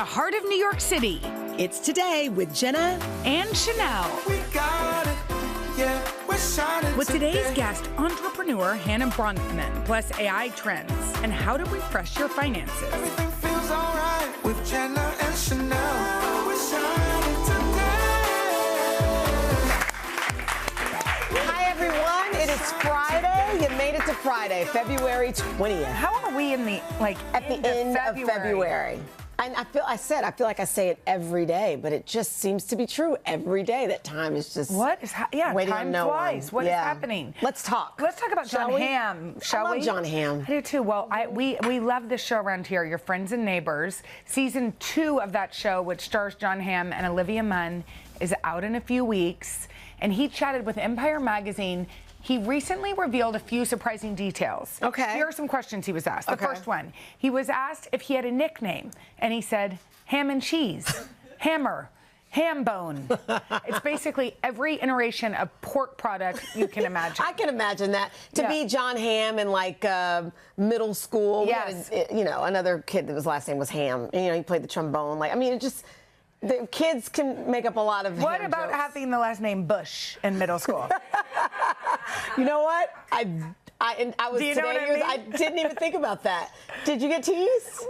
the heart of New York City. It's Today with Jenna and Sheinelle. We got it. Yeah, we're shining With today's today. guest, entrepreneur Hannah Bronfman, plus AI trends and how to refresh your finances. Everything feels alright with Jenna and Sheinelle. We're shining today. Hi, everyone. It is Friday. You made it to Friday, February 20th. How are we in the, At the end of February. And I feel like I say it every day, but it just seems to be true every day. That time is just What is waiting time on no flies. one. What is happening? Let's talk. Let's talk about John Hamm, shall we? I love John Hamm. I do too. Well, we love this show around here, Your Friends and Neighbors. Season 2 of that show, which stars John Hamm and Olivia Munn, is out in a few weeks. And he chatted with Empire Magazine. He recently revealed a few surprising details. Okay. Here are some questions he was asked. The Okay. first one, he was asked if he had a nickname, and he said, ham and cheese, hammer, ham bone. It's basically every iteration of pork product you can imagine. I can imagine that. To Yeah. be John Hamm in middle school. Yes. We had another kid whose last name was Ham. And, he played the trombone. The kids can make up a lot of What Ham about jokes. having the last name Bush in middle school? You know what? I was Do you know what I mean? I didn't even think about that. Did you get teased?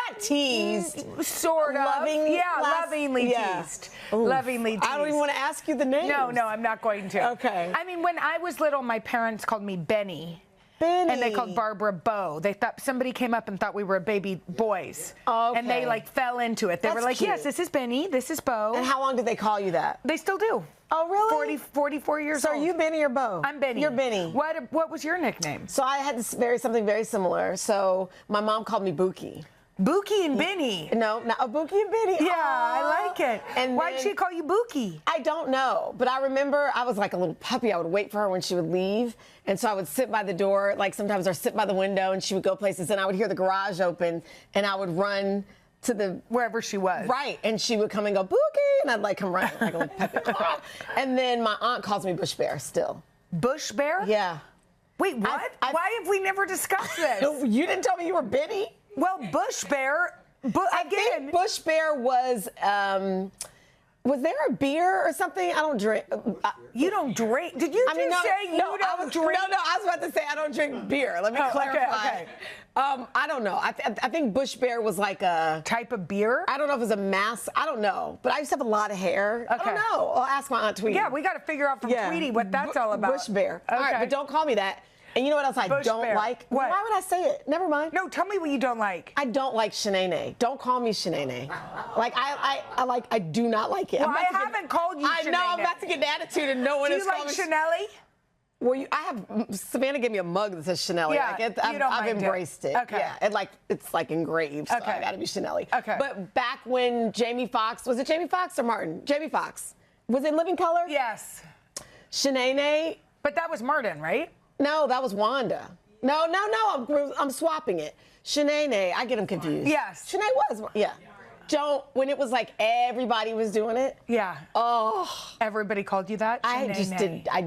Not teased. Sort of. Lovingly teased. Lovingly teased. I don't even want to ask you the name. No, I'm not going to. Okay. I mean, when I was little, my parents called me Benny. Benny. And they called Barbara Bo. They thought somebody came up and thought we were baby boys. Okay. And they fell into it. They were That's like, cute. yes, this is Benny, this is Bo. And how long did they call you that? They still do. Oh, really? 44 years So old. are you Benny or Bo? I'm Benny. You're Benny. What was your nickname? So I had something very similar. So my mom called me Bookie. Bookie and Benny. No, not a Bookie and Benny. Yeah, Aww. I like it. And why'd then- she call you Bookie? I don't know, but I remember I was like a little puppy. I would wait for her when she would leave, and so I would sit by the door, sometimes or sit by the window, and she would go places, and I would hear the garage open, and I would run to the Wherever she was. right, and she would come and go Bookie, and I'd come running like a little puppy. And then my aunt calls me Bush Bear still. Bush Bear? Yeah. Wait, what? Why have we never discussed this? You didn't tell me you were Benny. Well, Bush Bear. I think Bush Bear was there a beer or something? I don't drink. You don't drink? Did you say you don't drink? No, I was about to say I don't drink beer. Let me clarify. Okay. I don't know. I think Bush Bear was like a type of beer? I don't know if it was a mask. I don't know. But I used to have a lot of hair. I don't know. I'll ask my Aunt Tweety. Yeah, we got to figure out from Tweety what that's all about. Bush Bear. Okay. All right, but don't call me that. And you know what else I Bush don't Bear. like? What? Why would I say it? Never mind. No, tell me what you don't like. I don't like Sheinelle. Don't call me Sheinelle. I do not like it. Well, I haven't called you I know, I'm about to get an attitude and no one Do is you calling like me Sheinelle? Well, Savannah gave me a mug that says Sheinelle. Yeah, I've embraced it. Okay. Yeah, it's engraved, so Okay. I gotta be Sheinelle. Okay. But back when Jamie Foxx, was it Jamie Foxx or Martin? Jamie Foxx. Was it Living Color? Yes. Sheinelle. But that was Martin, right? No, that was Wanda. No, I'm swapping it. Sheinelle, I get them confused. Yes. Sheinelle was, yeah. When it was everybody was doing it. Yeah. Oh. Everybody called you that? I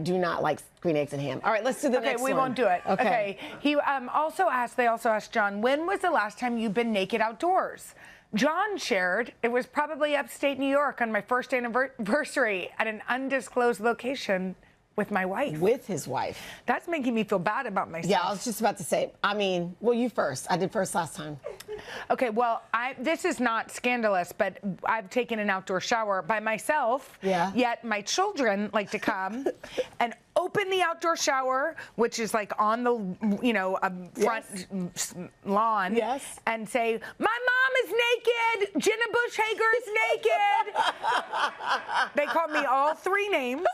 do not like green eggs and ham. All right, let's do the next one. Okay, we won't do it. Okay. He they also asked John, when was the last time you've been naked outdoors? John shared, it was probably upstate New York on my first anniversary at an undisclosed location with my wife. With his wife. That's making me feel bad about myself. Yeah, I was just about to say, you first. I did first last time. Okay, well, this is not scandalous, but I've taken an outdoor shower by myself. Yeah. Yet my children like to come and open the outdoor shower, which is on the front lawn. Yes. And say, my mom is naked. Jenna Bush Hager is naked. They call me all 3 names.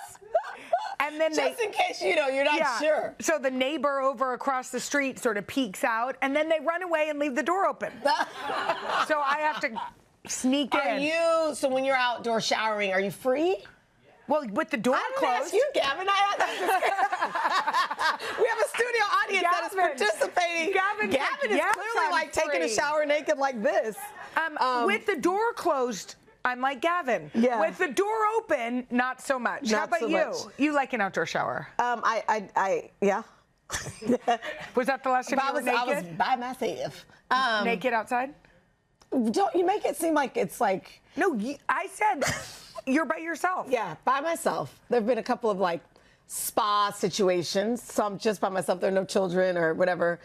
And then Just in case you're not sure. So the neighbor over across the street sort of peeks out, and then they run away and leave the door open. So I have to sneak in. So when you're outdoor showering, are you free? Well, with the door closed. Ask you, Gavin. We have a studio audience that is participating. Gavin is clearly taking a shower naked like this. With the door closed, I'm like Gavin. Yeah. With the door open, not so much. How about you? You like an outdoor shower? Yeah. Was that the last time you were naked? I was by myself. Naked outside? Don't you make it seem like it's like... No, I said you're by yourself. Yeah, by myself. There have been a couple of like spa situations. Some just by myself. There are no children or whatever.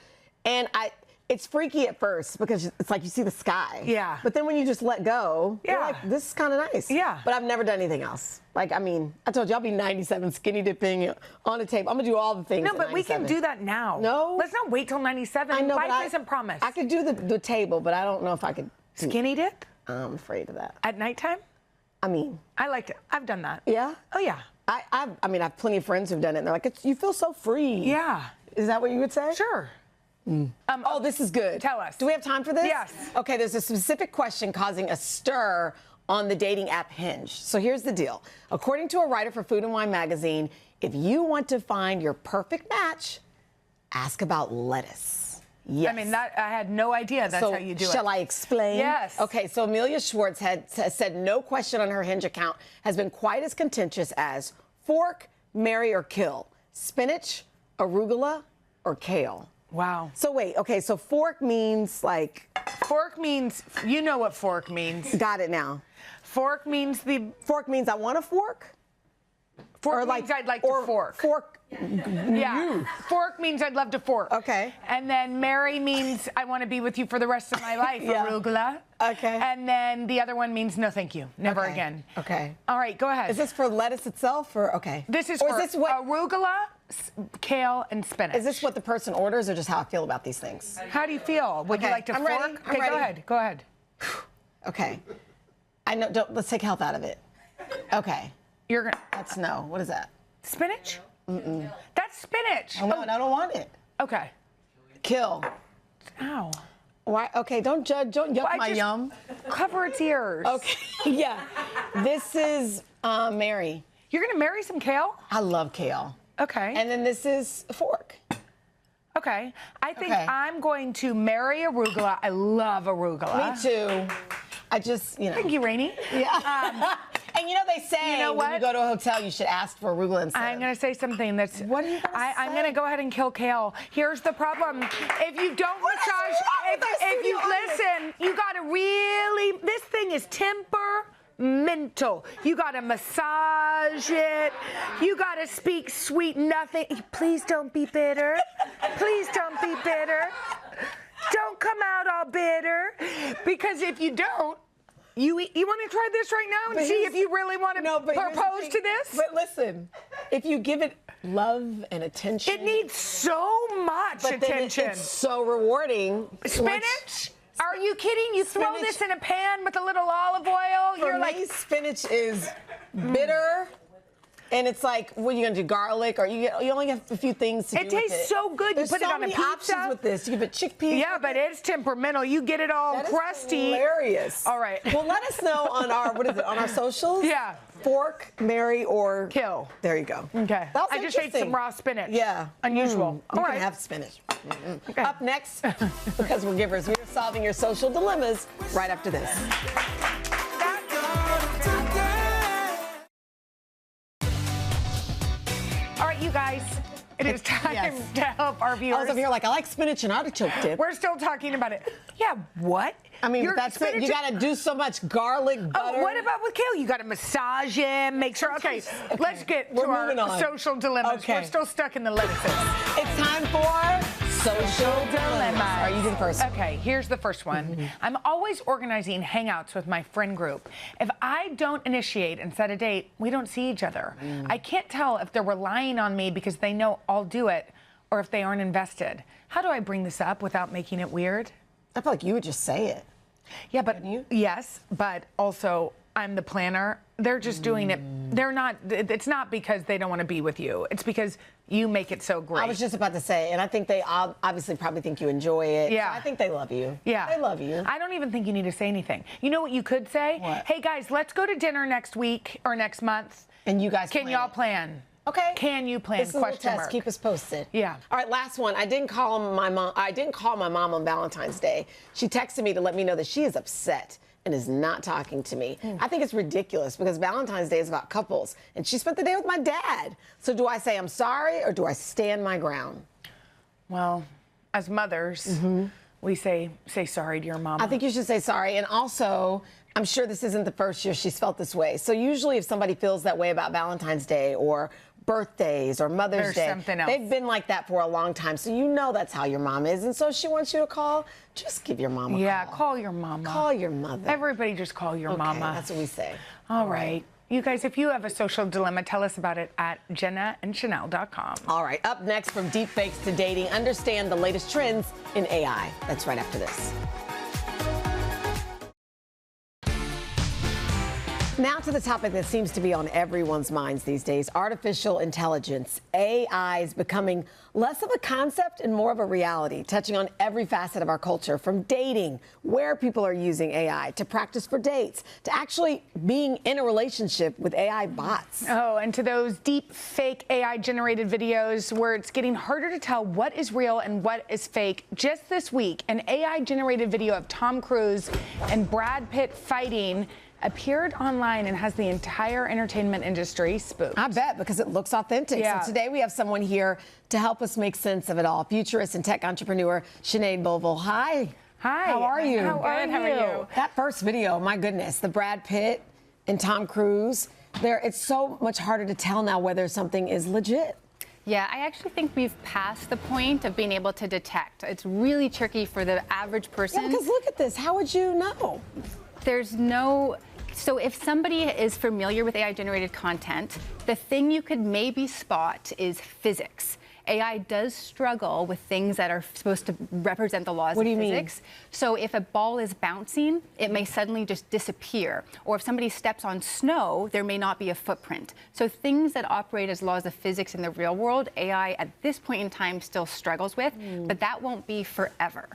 And it's freaky at first because it's like you see the sky. Yeah. But then when you just let go, you're like, this is kind of nice. Yeah. But I've never done anything else. Like, I mean, I told you I'll be 97 skinny dipping on a table. I'm going to do all the things. No, but 97. we can do that now. No. Let's not wait till 97. I know, Life isn't promised. I could do the table, but I don't know if I could. Skinny dip? I'm afraid of that. At nighttime? I mean. I liked it. I've done that. Yeah? Oh, yeah. I mean, I have plenty of friends who've done it, and they're like, you feel so free. Yeah. Is that what you would say? Sure. Oh, this is good. Tell us. Do we have time for this? Yes. Okay, there's a specific question causing a stir on the dating app Hinge. So here's the deal. According to a writer for Food and Wine magazine, if you want to find your perfect match, ask about lettuce. Yes. I mean, I had no idea that's how you do it. Shall I explain? Yes. Okay, so Amelia Schwartz has said no question on her Hinge account has been quite as contentious as fork, marry, or kill. Spinach, arugula, or kale. Wow. So wait, okay, so fork means like... Fork means, you know what fork means. Got it now. Fork means Fork means I want a fork? Fork means I'd like to fork. Fork. Yeah. Fork means I'd love to fork. Okay. And then marry means I want to be with you for the rest of my life, Yeah. arugula. Okay. And then the other one means no thank you, never Okay. again. Okay. All right, go ahead. Is this for lettuce itself or okay? This is or for is this what, arugula, kale, and spinach. is this what the person orders or just how I feel about these things? How do you feel? Would you Okay, like to I'm fork? ready, I'm Okay, ready. go ahead. Go ahead. Okay. I know, let's take health out of it. Okay. You're gonna That's no. What is that? spinach? Mm-mm. That's spinach. Oh, no, I don't want it. Okay. Kill. Ow. Why? Okay, don't judge. Don't yuck Well, I my just- yum. Cover its ears. Okay. Yeah. This is Mary. You're gonna marry some kale? I love kale. Okay. And then this is a fork. Okay. I think Okay. I'm going to marry arugula. I love arugula. Me too. I just, you know. Thank you, Rainey. Yeah. And you know they say You know when you what? go to a hotel you should ask for arugula instead. I'm going to say something that's. What are you gonna I'm say? going to go ahead and kill kale. Here's the problem. If you don't What is massage, wrong with our if you studio audience? listen, you got to really. This thing is temperamental. You got to massage it. You got to speak sweet nothing. Please don't be bitter. Please don't be bitter. Don't come out all bitter. Because if you don't, you want to try this right now and But see here's- if you really want to No, but here's the propose thing. to this? But listen, if you give it love and attention, It needs so much but then attention. it's so rewarding. Spinach? Are you kidding? You throw Spinach- this in a pan with a little olive oil. For You're me, like, spinach is bitter, and it's like, what are you gonna do? Garlic, or you only have a few things to do It with it. tastes so good. You There's put it so on a many pizza. options with this. You can put chickpeas. yeah, but it's temperamental. You get it all That is crusty. hilarious. All right. Well, let us know on our on our socials. Yeah. Fork, marry, or Kill. There you go. Okay. That was I just ate interesting. some raw spinach. Yeah. Unusual. You All can right. have spinach. Okay. Up next, because we're givers, we're solving your social dilemmas right after this. All right, you guys. It is time Yes. to help our I viewers. was over here like, I like spinach and artichoke dip. We're still talking about it. Yeah, what? I mean, Your but that's it. You spinach- got to do so much garlic, butter. Oh, what about with kale? You got to massage him, make sure. Okay, let's get We're to our moving on. social dilemmas. Okay. We're still stuck in the lettuces. It's time for social dilemmas. All right, you do the first. Okay, here's the first one. I'm always organizing hangouts with my friend group. If I don't initiate and set a date, we don't see each other. I can't tell if they're relying on me because they know I'll do it or if they aren't invested. How do I bring this up without making it weird? I feel like you would just say it. Yeah, but yes, but also I'm the planner. They're just doing it. They're not. It's not because they don't want to be with you. It's because you make it so great. I was just about to say, and I think they obviously probably think you enjoy it. Yeah. So I think they love you. Yeah. They love you. I don't even think you need to say anything. You know what you could say? What? Hey guys, let's go to dinner next week or next month. And you guys Can plan y'all it. plan? Okay. Can you plan? This is a little Question test. mark. Keep us posted. Yeah. All right, last one. I didn't call my mom on Valentine's Day. She texted me to let me know that she is upset and is not talking to me. I think it's ridiculous because Valentine's Day is about couples, and she spent the day with my dad. So do I say I'm sorry or do I stand my ground? Well, as mothers, we say sorry to your mama? I think you should say sorry. And also, I'm sure this isn't the first year she's felt this way. So usually if somebody feels that way about Valentine's Day or birthdays or Mother's Day, something else. they've been like that for a long time. So you know that's how your mom is. And so she wants you to call. Just give your mom a call. Yeah, call your mama. Call your mother. Everybody just call your mama. That's what we say. All right. You guys, if you have a social dilemma, tell us about it at JennaandSheinelle.com. All right, up next, from deepfakes to dating, understand the latest trends in AI. That's right after this. Now to the topic that seems to be on everyone's minds these days, artificial intelligence. AI is becoming less of a concept and more of a reality, touching on every facet of our culture, from dating, where people are using AI, to practice for dates, to actually being in a relationship with AI bots. Oh, and to those deep fake AI-generated videos where it's getting harder to tell what is real and what is fake. Just this week, an AI-generated video of Tom Cruise and Brad Pitt fighting appeared online and has the entire entertainment industry spooked. I bet, because it looks authentic. Yeah. So today we have someone here to help us make sense of it all. Futurist and tech entrepreneur Sheinelle. Hi. Hi. How are you? How are you? That first video, my goodness, the Brad Pitt and Tom Cruise, it's so much harder to tell now whether something is legit. Yeah, I actually think we've passed the point of being able to detect. It's really tricky for the average person. Yeah, because look at this. How would you know? So if somebody is familiar with AI-generated content, the thing you could maybe spot is physics. AI does struggle with things that are supposed to represent the laws of physics. So if a ball is bouncing, it may suddenly just disappear. Or if somebody steps on snow, there may not be a footprint. So things that operate as laws of physics in the real world, AI at this point in time still struggles with, but that won't be forever.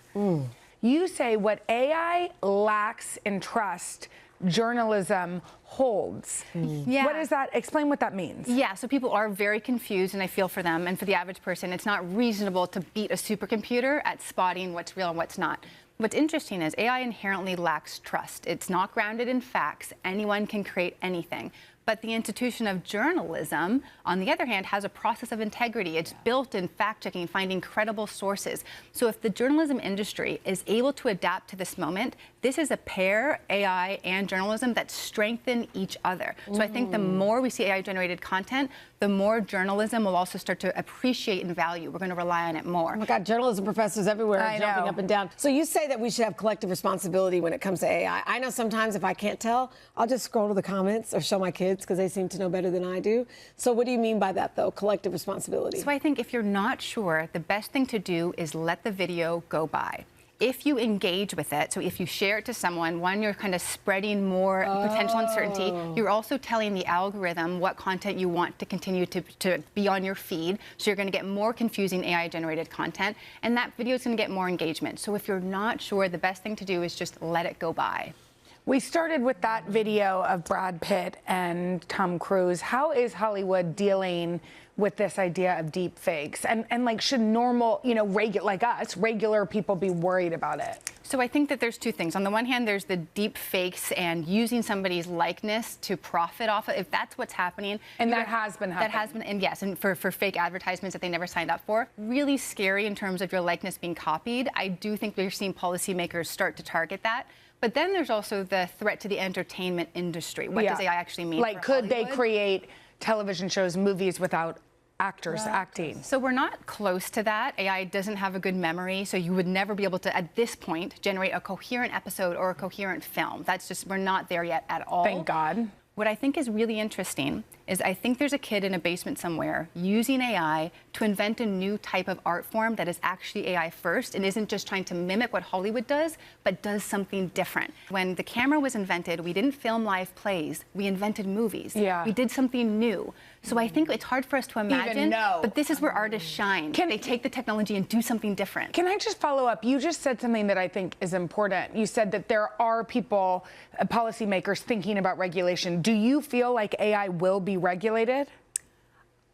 You say what AI lacks in trust, journalism holds. Yeah. What is that? Explain what that means. Yeah, so people are very confused, and I feel for them. And for the average person, it's not reasonable to beat a supercomputer at spotting what's real and what's not. What's interesting is AI inherently lacks trust. It's not grounded in facts. Anyone can create anything. But the institution of journalism, on the other hand, has a process of integrity. It's built in fact-checking, finding credible sources. So if the journalism industry is able to adapt to this moment, this is a pair, AI and journalism, that strengthen each other. So I think the more we see AI-generated content, the more journalism will also start to appreciate and value. We're going to rely on it more. Oh my God, journalism professors everywhere are jumping up and down. So you say that we should have collective responsibility when it comes to AI. I know sometimes if I can't tell, I'll just scroll to the comments or show my kids because they seem to know better than I do. So what do you mean by that, though, collective responsibility? So I think if you're not sure, the best thing to do is let the video go by. If you engage with it, so if you share it to someone, one, you're kind of spreading more potential uncertainty. You're also telling the algorithm what content you want to continue to be on your feed. So you're going to get more confusing AI-generated content, and that video is going to get more engagement. So if you're not sure, the best thing to do is just let it go by. We started with that video of Brad Pitt and Tom Cruise. How is Hollywood dealing with this idea of deep fakes? And like, should normal, like us, regular people be worried about it? So I think that there's two things. On the one hand, there's the deep fakes and using somebody's likeness to profit off of, if that's what's happening. And that has been happening. That has been, and yes, and for fake advertisements that they never signed up for. Really scary in terms of your likeness being copied. I do think we're seeing policymakers start to target that. But then there's also the threat to the entertainment industry. What does AI actually mean? Like, could they create television shows, movies without actors acting? So we're not close to that. AI doesn't have a good memory, so you would never be able to, at this point, generate a coherent episode or a coherent film. That's just, we're not there yet at all. Thank God. What I think is really interesting is I think there's a kid in a basement somewhere using AI to invent a new type of art form that is actually AI first and isn't just trying to mimic what Hollywood does, but does something different. When the camera was invented, we didn't film live plays, we invented movies. Yeah. We did something new. So I think it's hard for us to imagine, but this is where artists shine. They take the technology and do something different. Can I just follow up? You just said something that I think is important. You said that there are people, policymakers, thinking about regulation. Do you feel like AI will be regulated?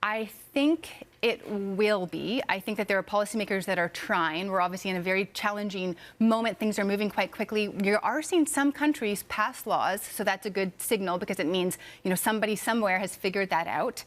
I think it will be. I think that there are policymakers that are trying. We're obviously in a very challenging moment. Things are moving quite quickly. You are seeing some countries pass laws, so that's a good signal because it means, somebody somewhere has figured that out.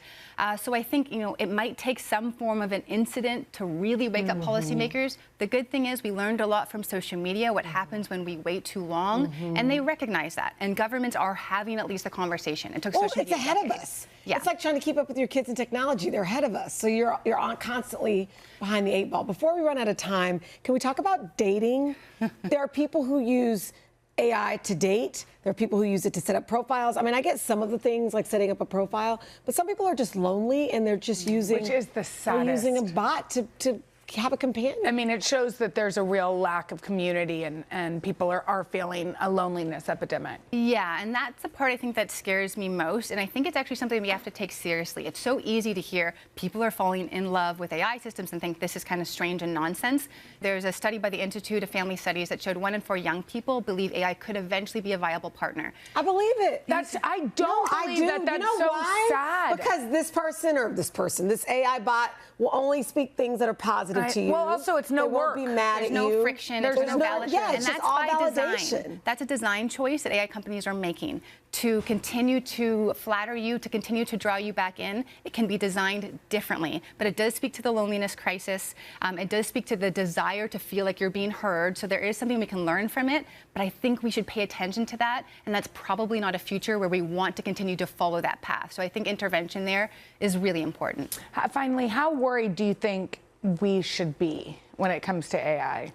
So I think, it might take some form of an incident to really wake up policymakers. The good thing is we learned a lot from social media, what happens when we wait too long, and they recognize that. And governments are having at least a conversation. It took social media it's ahead of decades. us. Yeah. It's like trying to keep up with your kids in technology. They're ahead of us. So you're on constantly behind the 8 ball. Before we run out of time, can we talk about dating? There are people who use AI to date. There are people who use it to set up profiles. I mean, I get some of the things like setting up a profile, but some people are just lonely and they're just using, which is the saddest. They're using a bot to have a companion. I mean, it shows that there's a real lack of community and people are feeling a loneliness epidemic. Yeah, and that's the part I think that scares me most. And I think it's actually something we have to take seriously. It's so easy to hear people are falling in love with AI systems and think this is kind of strange and nonsense. There's a study by the Institute of Family Studies that showed 1 in 4 young people believe AI could eventually be a viable partner. I believe it. I don't believe that. That's so why? sad. Because this AI bot will only speak things that are positive to you. Well, also, it's no work. They won't be mad There's at no you. friction. There's no validation. Yeah, and it's that's just all by validation. design. That's a design choice that AI companies are making to continue to flatter you, to continue to draw you back in. It can be designed differently, but it does speak to the loneliness crisis. It does speak to the desire to feel like you're being heard. So there is something we can learn from it, but I think we should pay attention to that. And that's probably not a future where we want to continue to follow that path. So I think intervention there is really important. Finally, how worried do you think we should be when it comes to AI?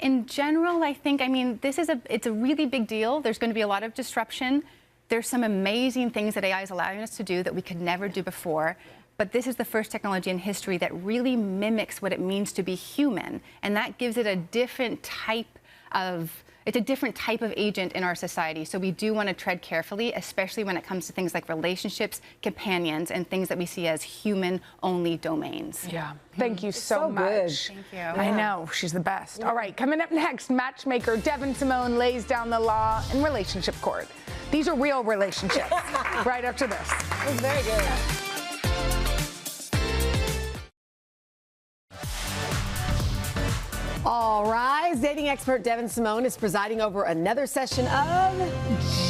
In general, I think, it's a really big deal. There's going to be a lot of disruption. There's some amazing things that AI is allowing us to do that we could never do before. But this is the first technology in history that really mimics what it means to be human. And that gives it a different type of agent in our society. So we do want to tread carefully, especially when it comes to things like relationships, companions, and things that we see as human-only domains. Yeah. Thank you so much. Good. Thank you. I know. She's the best. Yeah. All right. Coming up next, matchmaker Devin Simone lays down the law in relationship court. These are real relationships. Right after this. It was very good. All rise. Dating expert Devin Simone is presiding over another session of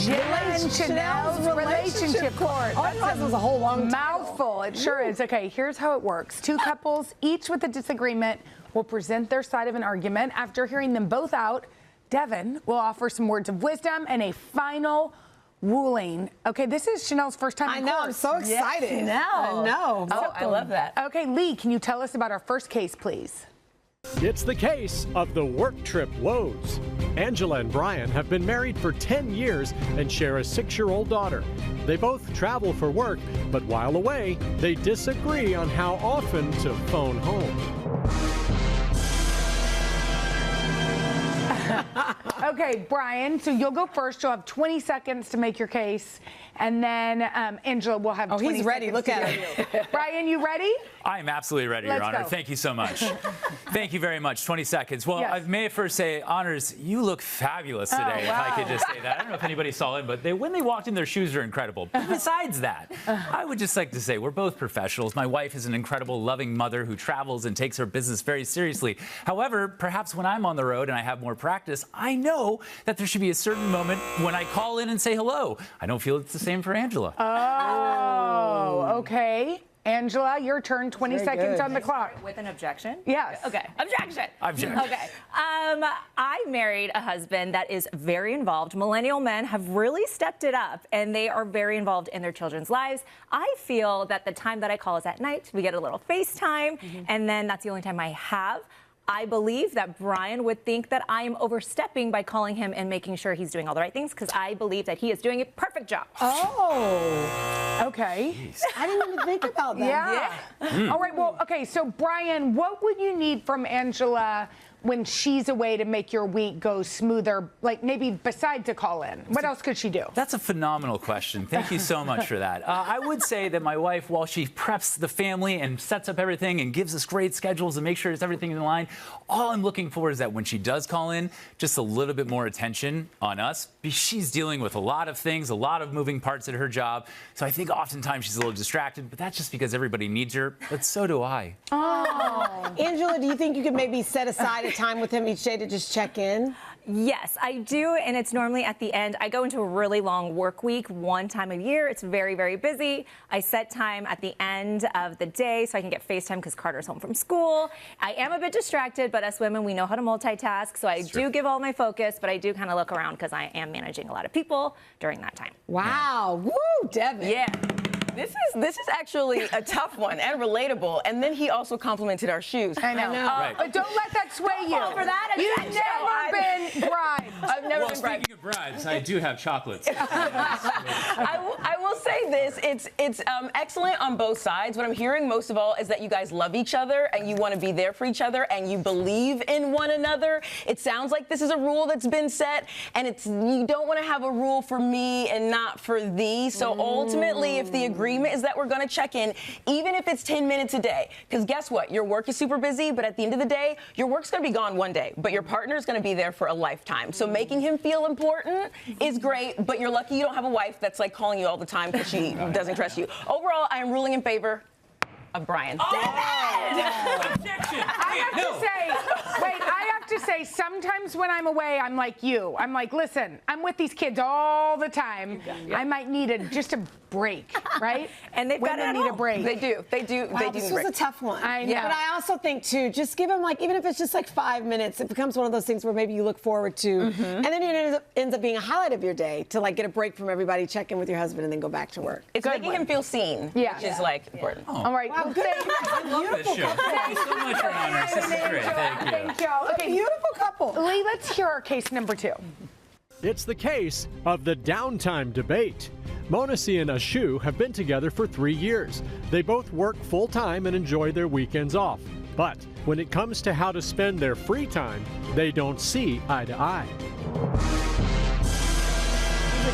Jenna Sheinelle's relationship court. Oh, that was a whole long mouthful. It sure is. Okay, here's how it works. 2 couples, each with a disagreement, will present their side of an argument. After hearing them both out, Devin will offer some words of wisdom and a final ruling. Okay, this is Sheinelle's first time in court. I'm so excited. Yes, I know. Oh, I love that. Okay, Lee, can you tell us about our first case, please? It's the case of the work trip woes. Angela and Brian have been married for 10 years and share a 6-year-old daughter. They both travel for work, but while away, they disagree on how often to phone home. Okay, Brian, so you'll go first. You'll have 20 seconds to make your case. And then Angela will have 20 seconds. He's ready. Look at him. Brian, you ready? I'm absolutely ready, Your Honor. Go. Thank you so much. Thank you very much. 20 seconds. Well, Yes. I may first say, Honors, you look fabulous today, if I could just say that. I don't know if anybody saw it, but when they walked in, their shoes are incredible. But besides that, I would just like to say we're both professionals. My wife is an incredible, loving mother who travels and takes her business very seriously. However, perhaps when I'm on the road and I have more practice, I know that there should be a certain moment when I call in and say hello. I don't feel it's the same for Angela. Oh, okay. Angela, your turn. 20 seconds on the clock. With an objection? Yes. Okay. Objection. Objection. Okay. I married a husband that is very involved. Millennial men have really stepped it up, and they are very involved in their children's lives. I feel that the time that I call is at night. We get a little FaceTime, and then that's the only time I have. I believe that Brian would think that I am overstepping by calling him and making sure he's doing all the right things, because I believe that he is doing a perfect job. Oh. Okay. I didn't even think about that. Yeah. All right. Well, okay. So, Brian, what would you need from Angela when she's away to make your week go smoother, like maybe besides a call in? What else could she do? That's a phenomenal question. Thank you so much for that. I would say that my wife, while she preps the family and sets up everything and gives us great schedules and makes sure it's everything in line, all I'm looking for is that when she does call in, just a little bit more attention on us. She's dealing with a lot of things, a lot of moving parts at her job. So I think oftentimes she's a little distracted, but that's just because everybody needs her. But so do I. Oh. Angela, do you think you could maybe set aside a time with him each day to just check in? Yes, I do, and it's normally at the end. I go into a really long work week one time of year. It's very, very busy. I set time at the end of the day so I can get FaceTime because Carter's home from school. I am a bit distracted, but us women, we know how to multitask, so I do give all my focus, but I do kind of look around because I am managing a lot of people during that time. Wow. Woo, Devin. Yeah. This is actually a tough one and relatable. And then he also complimented our shoes. I know. Right. But don't let that sway you. For that, You've never been bribed. I've never been bribed. Speaking of bribes, I do have chocolates. I will say this, it's excellent on both sides. What I'm hearing most of all is that you guys love each other and you want to be there for each other and you believe in one another. It sounds like this is a rule that's been set, and you don't want to have a rule for me and not for thee. So ultimately, if the agreement is that we're going to check in, even if it's 10 minutes a day, because guess what? Your work is super busy, but at the end of the day, your work's going to be gone one day, but your partner is going to be there for a lifetime. So making him feel important is great, but you're lucky you don't have a wife that's like calling you all the time because she doesn't trust you. Overall, I am ruling in favor of Brian. Objection! I have to say, sometimes when I'm away, I'm like you. I'm like, listen, I'm with these kids all the time. I might need just a break, right? And they've got Women need a break. They do. Wow, this was a tough one. I know. But I also think, too, just give him, like, even if it's just like 5 minutes, it becomes one of those things where maybe you look forward to. And then it ends up being a highlight of your day to, like, get a break from everybody, check in with your husband, and then go back to work. It's making him feel seen, which is like important. All right. Well, I love this show. Thank you so much, Your Honors. This is great. Thank you. Thank y'all. Okay, Beautiful couple. Lee, let's hear our case number 2. It's the case of the Downtime debate. Monasi and Ashu have been together for 3 years. They both work full-time and enjoy their weekends off. But when it comes to how to spend their free time, they don't see eye to eye.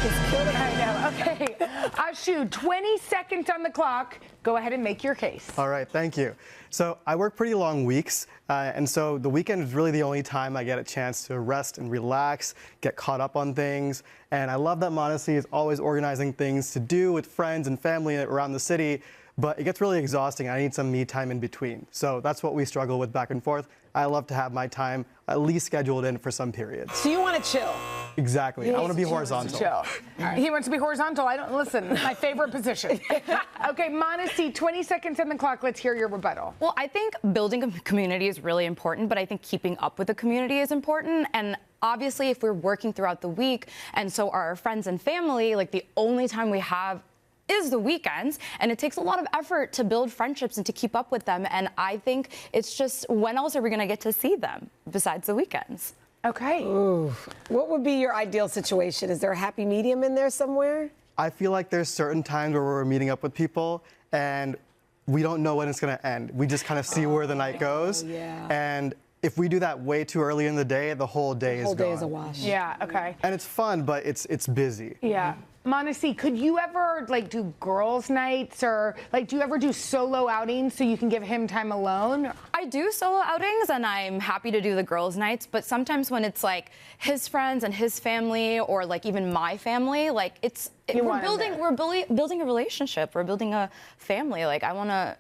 I know. Okay. Ashu, 20 seconds on the clock. Go ahead and make your case. All right, thank you. So I work pretty long weeks, and so the weekend is really the only time I get a chance to rest and relax, get caught up on things. And I love that Monasi is always organizing things to do with friends and family around the city, but it gets really exhausting. I need some me time in between. So that's what we struggle with back and forth. I love to have my time at least scheduled in for some periods. So you want to chill. Exactly. I want to be horizontal. Chill. He wants to be horizontal. I don't listen. My favorite position. Okay, Monasi, 20 seconds on the clock. Let's hear your rebuttal. Well, I think building a community is really important, but I think keeping up with the community is important. And obviously, if we're working throughout the week, and so are our friends and family, like the only time we have is the weekends, and it takes a lot of effort to build friendships and to keep up with them. And I think it's just, when else are we going to get to see them besides the weekends? Okay. Ooh. What would be your ideal situation? Is there a happy medium in there somewhere? I feel like there's certain times where we're meeting up with people and we don't know when it's going to end. We just kind of see where the night goes. Yeah. And if we do that way too early in the day, the whole day is gone. The whole day is a wash. Yeah, okay. And it's fun, but it's busy. Yeah. Monasi, could you ever like do girls' nights, or like do you ever do solo outings so you can give him time alone? I do solo outings, and I'm happy to do the girls' nights, but sometimes when it's like his friends and his family, or like even my family, like we're building a relationship, we're building a family. Like I wanna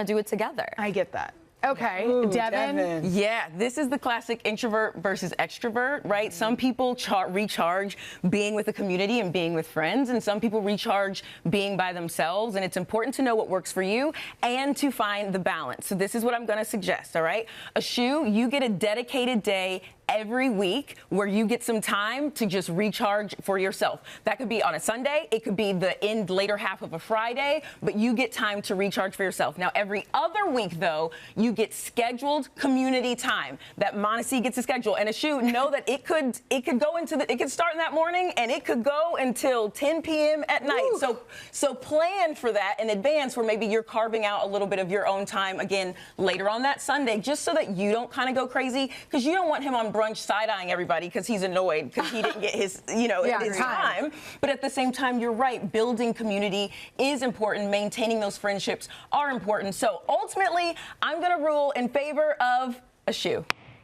do it together. I get that. Okay, Ooh, Devin. Yeah, this is the classic introvert versus extrovert, right? Some people recharge being with the community and being with friends, and some people recharge being by themselves. And it's important to know what works for you and to find the balance. So this is what I'm going to suggest, all right? Ashu, you get a dedicated day every week where you get some time to just recharge for yourself. That could be on a Sunday. It could be the later half of a Friday, but you get time to recharge for yourself. Now, every other week, though, you get scheduled community time that Monacy gets to schedule. And Ashu, know that it could start in that morning and it could go until 10 p.m. at night. So plan for that in advance, where maybe you're carving out a little bit of your own time again later on that Sunday, just so that you don't kind of go crazy, because you don't want him on brunch side-eyeing everybody because he's annoyed because he didn't get his, his time. But at the same time, you're right. Building community is important. Maintaining those friendships are important. So ultimately, I'm going to rule in favor of Ashu.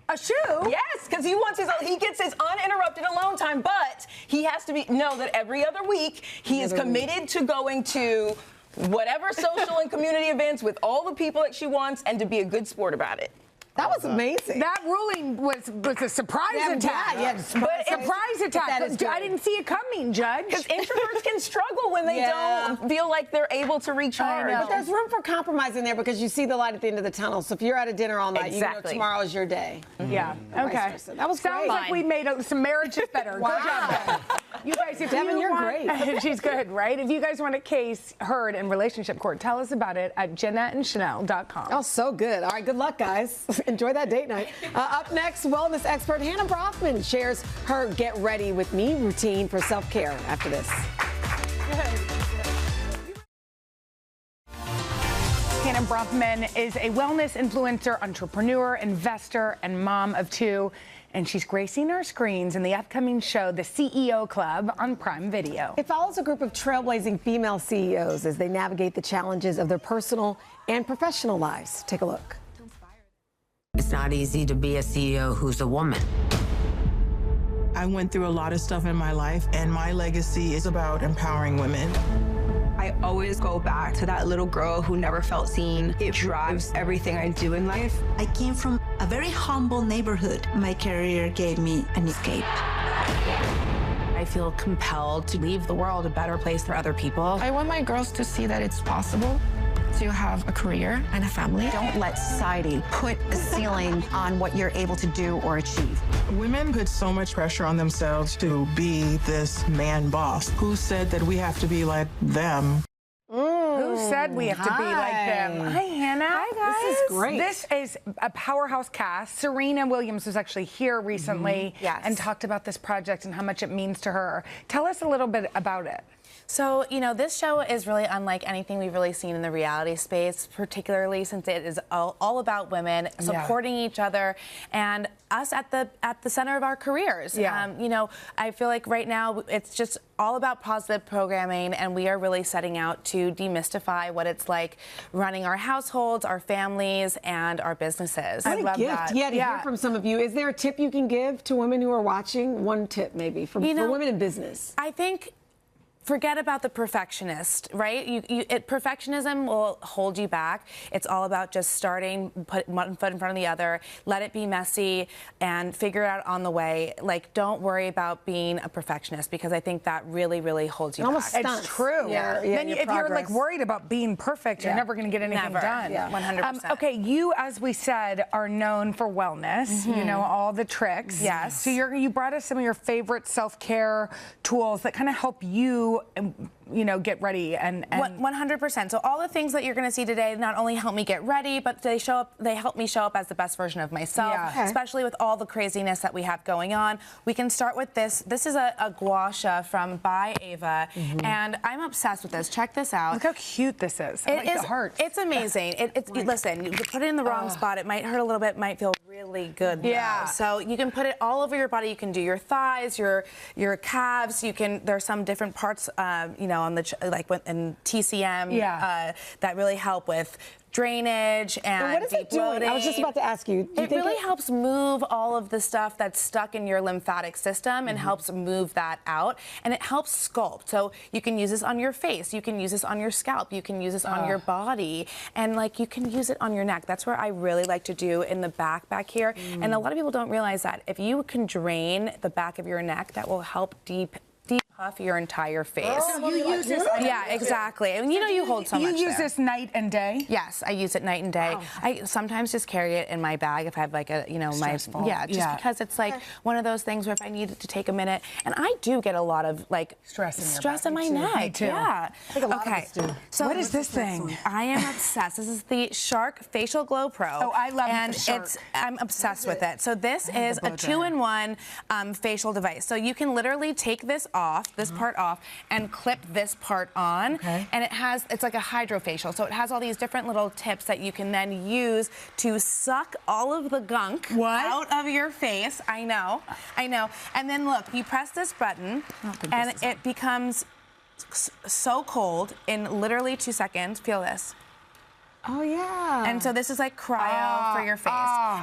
Ashu? Yes, because he gets his uninterrupted alone time, but he has to know that every other week he is committed to going to whatever social and community events with all the people that she wants, and to be a good sport about it. That was amazing. That ruling was a surprise attack. Surprise attack. I didn't see it coming, Judge. Because introverts can struggle when they don't feel like they're able to recharge. But there's room for compromise in there, because you see the light at the end of the tunnel. So if you're at a dinner all night, you know tomorrow is your day. Yeah. Okay. That was great. Sounds like we made some marriages better. Wow. Good job, Devin. You guys, if Devin, you're great. She's good, right? If you guys want a case heard in relationship court, tell us about it at JennaandSheinelle.com. Oh, so good. All right, good luck, guys. Enjoy that date night. Up next, wellness expert Hannah Bronfman shares her get ready with me routine for self-care after this. Hannah Bronfman is a wellness influencer, entrepreneur, investor, and mom of two. And she's gracing our screens in the upcoming show, The CEO Club, on Prime Video. It follows a group of trailblazing female CEOs as they navigate the challenges of their personal and professional lives. Take a look. It's not easy to be a CEO who's a woman. I went through a lot of stuff in my life, and my legacy is about empowering women. I always go back to that little girl who never felt seen. It drives everything I do in life. I came from a very humble neighborhood. My career gave me an escape. I feel compelled to leave the world a better place for other people. I want my girls to see that it's possible to have a career and a family. Don't let society put a ceiling on what you're able to do or achieve. Women put so much pressure on themselves to be this man boss. Who said that we have to be like them? Who said we have to be like them? Hi, Hannah. Hi, guys. This is great. This is a powerhouse cast. Serena Williams was actually here recently and talked about this project and how much it means to her. Tell us a little bit about it. So, this show is really unlike anything we've really seen in the reality space, particularly since it is all about women supporting each other and us at the center of our careers. I feel like right now it's just all about positive programming, and we are really setting out to demystify what it's like running our households, our families, and our businesses. I love that. Yeah, to hear from some of you. Is there a tip you can give to women who are watching? One tip, maybe, for women in business. I think forget about the perfectionist, right? Perfectionism will hold you back. It's all about just starting, put one foot in front of the other, let it be messy, and figure it out on the way. Like, don't worry about being a perfectionist, because I think that really, really holds you back. It's true. Then if you're like worried about being perfect, you're never going to get anything done. 100%. Okay, you, as we said, are known for wellness. You know all the tricks. Yes. So you brought us some of your favorite self-care tools that kind of help you get ready and 100%. So all the things that you're going to see today not only help me get ready, but they help me show up as the best version of myself, especially with all the craziness that we have going on. We can start with this. This is a gua sha from By Ava, and I'm obsessed with this. Check this out. Look how cute this is. I like the heart. It's amazing. Listen, you put it in the wrong spot, it might hurt a little bit, might feel really good. Yeah. Though. So you can put it all over your body. You can do your thighs, your calves. There's some different parts, on the in TCM that really help with drainage and what is it doing? I was just about to ask you. It really helps move all of the stuff that's stuck in your lymphatic system and helps move that out. And it helps sculpt. So you can use this on your face. You can use this on your scalp. You can use this on your body. And you can use it on your neck. That's where I really like to do in the back here. And a lot of people don't realize that if you can drain the back of your neck, that will help deep puff your entire face. So you use this? Yeah, exactly. I mean, you hold so much. You use there. this night and day? Yes, I use it night and day. I sometimes just carry it in my bag if I have like a, Stressful. because it's like one of those things where if I needed to take a minute, and I do get a lot of like stress in my neck. Me too. Yeah. I think a lot of us do. So what is this thing? I am obsessed. This is the Shark Facial Glow Pro. Oh, I love and the Shark. I'm obsessed with it. So this is a 2-in-1 facial device. So you can literally take this off, this part off, and clip this part on. Okay. And it's like a hydrofacial. So it has all these different little tips that you can then use to suck all of the gunk out of your face. I know. And then look, you press this button, and it becomes so cold in literally 2 seconds. Feel this. Oh, yeah. And so this is like cryo for your face.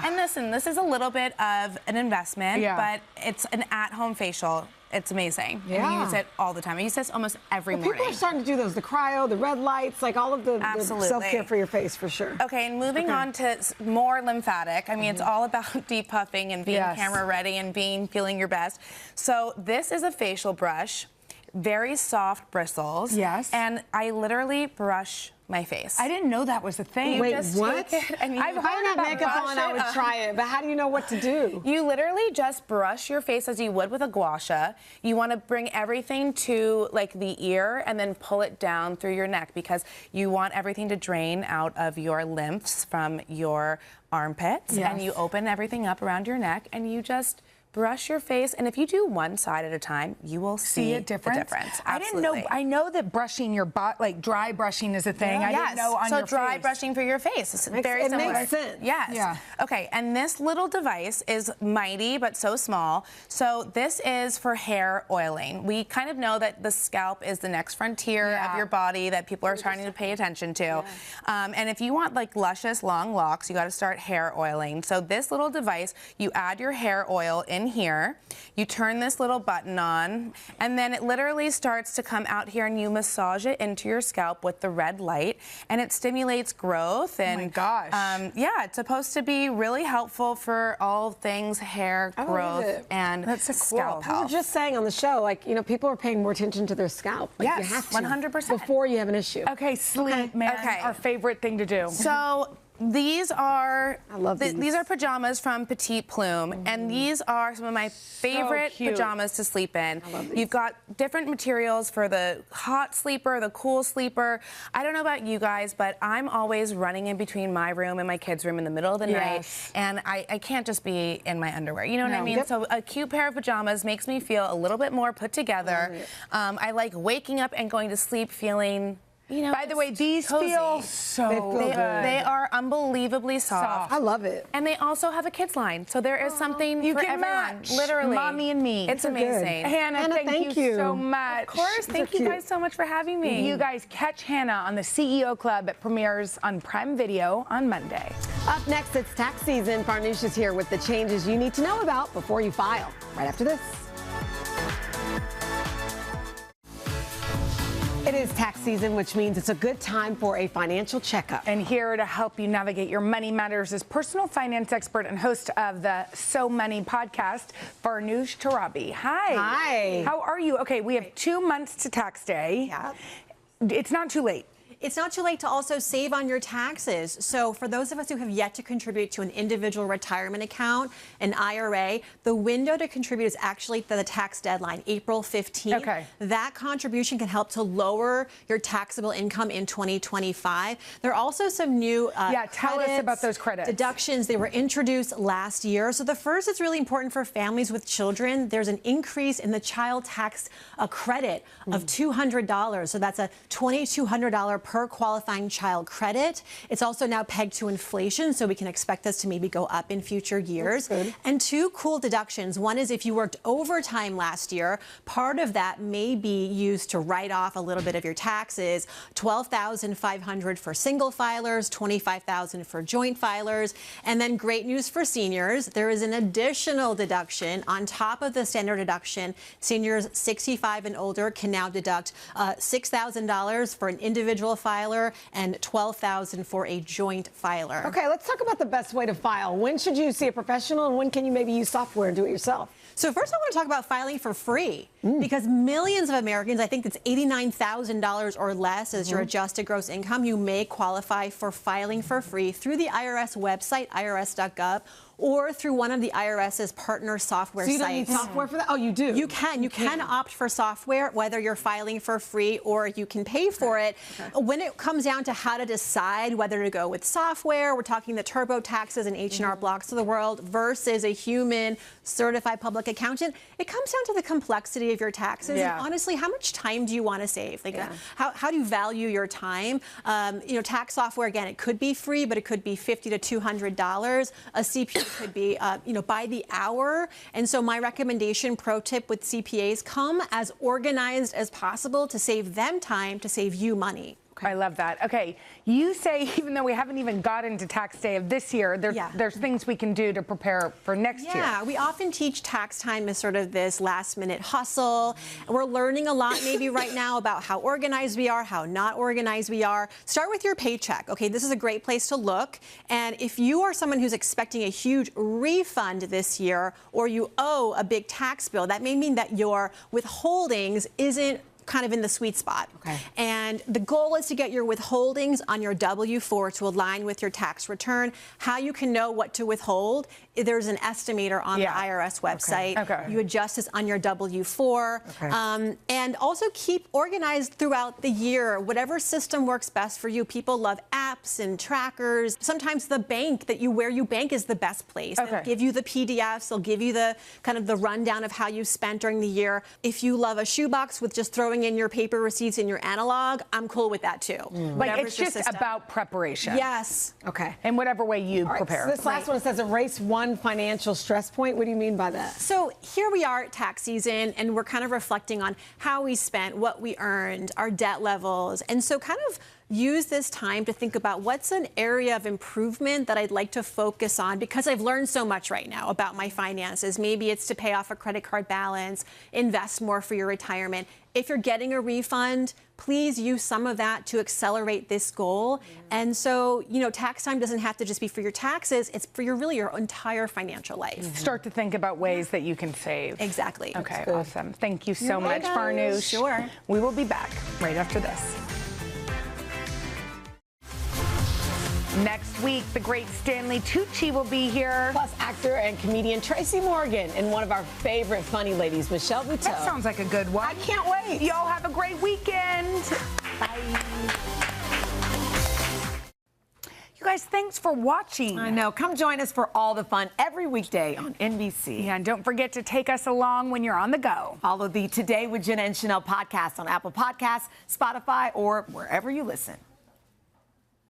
And listen, this is a little bit of an investment, but it's an at-home facial. It's amazing. Yeah. And I use it all the time. I use this almost every morning. People are starting to do those, the cryo, the red lights, like all of the self-care for your face, for sure. Okay, and moving on to more lymphatic. I mean, it's all about depuffing and being camera ready and feeling your best. So this is a facial brush, very soft bristles. Yes. And I literally brush my face. I didn't know that was a thing. Wait, what? If I've heard I had about makeup on, I would try it, but how do you know what to do? You literally just brush your face as you would with a gua sha. You want to bring everything to like the ear and then pull it down through your neck because you want everything to drain out of your lymphs from your armpits. Yes. And you open everything up around your neck and you just brush your face, and if you do one side at a time, you will see a difference. The difference. I didn't know. I know that brushing your butt, like dry brushing, is a thing. I didn't know on your face. So dry brushing for your face. It's very similar. It makes sense. Yes. Yeah. Okay, and this little device is mighty but so small. So this is for hair oiling. We kind of know that the scalp is the next frontier of your body that people are starting to pay attention to. And if you want like luscious long locks, you got to start hair oiling. So this little device, you add your hair oil in here, you turn this little button on, and then it literally starts to come out here and you massage it into your scalp with the red light, and it stimulates growth. And oh my gosh. yeah, it's supposed to be really helpful for all things hair growth and scalp We were health. just saying on the show, like, people are paying more attention to their scalp. Like, Yes, you have to 100%. before you have an issue. Okay, sleep, man. Okay. Our favorite thing to do. So these are these. These are pajamas from Petite Plume, and these are some of my favorite cute. pajamas to sleep in. I love these. You've got different materials for the hot sleeper, the cool sleeper. I don't know about you guys, but I'm always running in between my room and my kids' room in the middle of the night, and I can't just be in my underwear. You know what I mean? So a cute pair of pajamas makes me feel a little bit more put together. I like waking up and going to sleep feeling By the way, these cozy. feel so good. They are unbelievably soft. I love it. And they also have a kids line, so there is something You for can everyone. match. Literally, Mommy and me. It's They're good. amazing. Hannah, thank you so much. Of course, thank you guys so much for having me. You guys catch Hannah on the CEO Club. It premieres on Prime Video on Monday. Up next, it's tax season. Farnoosh is here with the changes you need to know about before you file. Right after this. It is tax season, which means it's a good time for a financial checkup. And here to help you navigate your money matters is personal finance expert and host of the So Money podcast, Farnoosh Torabi. Hi. Hi. How are you? Okay, we have 2 months to tax day. Yeah. It's not too late. It's not too late to also save on your taxes. So for those of us who have yet to contribute to an individual retirement account, an IRA, the window to contribute is actually the tax deadline, April 15th. Okay. That contribution can help to lower your taxable income in 2025. There are also some new tell us about those credits. Deductions. They were introduced last year. So the first is really important for families with children. There's an increase in the child tax credit of $200. So that's a $2,200 per qualifying child credit. It's also now pegged to inflation, so we can expect this to maybe go up in future years. And two cool deductions. One is if you worked overtime last year, part of that may be used to write off a little bit of your taxes. $12,500 for single filers, $25,000 for joint filers. And then great news for seniors, there is an additional deduction on top of the standard deduction. Seniors 65 and older can now deduct $6,000 for an individual filer and $12,000 for a joint filer. Okay, let's talk about the best way to file. When should you see a professional, and when can you maybe use software and do it yourself? So first I want to talk about filing for free. Because millions of Americans, I think it's $89,000 or less as your adjusted gross income, you may qualify for filing for free through the IRS website, irs.gov, or through one of the IRS's partner software sites. So you don't need software for that? Oh, you do? You can. You can opt for software, whether you're filing for free or you can pay for it. When it comes down to how to decide whether to go with software, we're talking the TurboTaxes and H&R Blocks of the world versus a human certified public accountant. It comes down to the complexity of your taxes and honestly, how much time do you want to save? Like, how do you value your time? Tax software, again, it could be free, but it could be $50 to $200. A CPA could be, by the hour. And so my recommendation, pro tip with CPAs, come as organized as possible to save them time, to save you money. I love that. Okay, you say even though we haven't even gotten to tax day of this year, there's things we can do to prepare for next year. Yeah, we often teach tax time as sort of this last-minute hustle. We're learning a lot maybe right now about how organized we are, how not organized we are. Start with your paycheck. Okay, this is a great place to look. And if you are someone who's expecting a huge refund this year, or you owe a big tax bill, that may mean that your withholdings isn't kind of in the sweet spot. And the goal is to get your withholdings on your W-4 to align with your tax return. How you can know what to withhold, there's an estimator on the IRS website. You adjust this on your W-4. And also keep organized throughout the year. Whatever system works best for you. People love apps and trackers. Sometimes the bank where you bank is the best place. They'll give you the PDFs. They'll give you the kind of the rundown of how you spent during the year. If you love a shoebox with just throwing in your paper receipts and your analog, I'm cool with that too. Like it's just about preparation. Yes. In whatever way you prepare. So this last one says erase one financial stress point. What do you mean by that? So here we are at tax season and we're kind of reflecting on how we spent, what we earned, our debt levels. And so kind of use this time to think about what's an area of improvement that I'd like to focus on because I've learned so much right now about my finances. Maybe it's to pay off a credit card balance, invest more for your retirement. If you're getting a refund, please use some of that to accelerate this goal. And so, tax time doesn't have to just be for your taxes. It's for your entire financial life. Start to think about ways that you can save. Exactly. Okay, awesome. Thank you so much, Farnoosh. Sure. We will be back right after this. Next week, the great Stanley Tucci will be here. Plus actor and comedian Tracy Morgan and one of our favorite funny ladies, Michelle Buteau. That sounds like a good one. I can't wait. Y'all have a great weekend. Bye. You guys, thanks for watching. I know. Come join us for all the fun every weekday on NBC. Yeah, and don't forget to take us along when you're on the go. Follow the Today with Jenna and Sheinelle podcast on Apple Podcasts, Spotify, or wherever you listen.